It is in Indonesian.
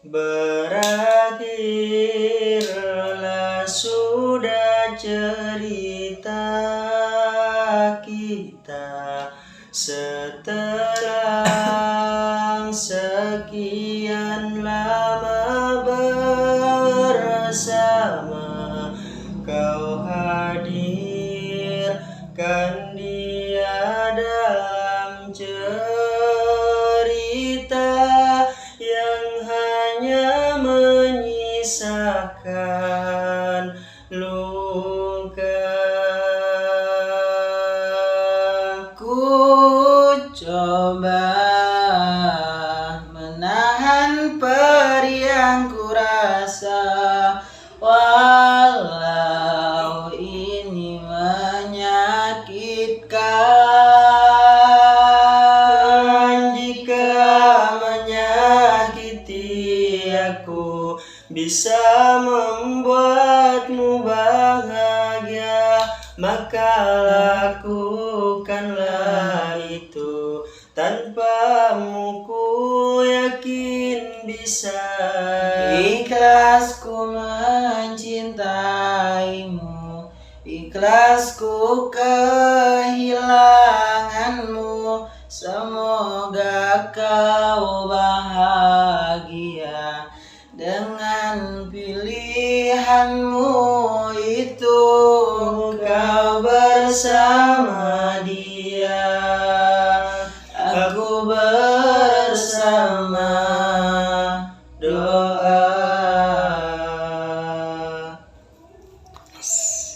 Berakhirlah sudah cerita kita setelah sekian lama bersama. Kau hadirkan dia dalam cerita yang hanya menyisakan luka. Ku coba menahan perih yang ku rasa, walau ini menyakitkan. Jika menyakiti aku bisa membuatmu bahagia, maka lakukanlah itu. Tanpamu ku yakin bisa. Ikhlasku mencintaimu, ikhlasku kehilanganmu. Semoga kau bahagia dengan pilihanmu itu. Kau bersama dia.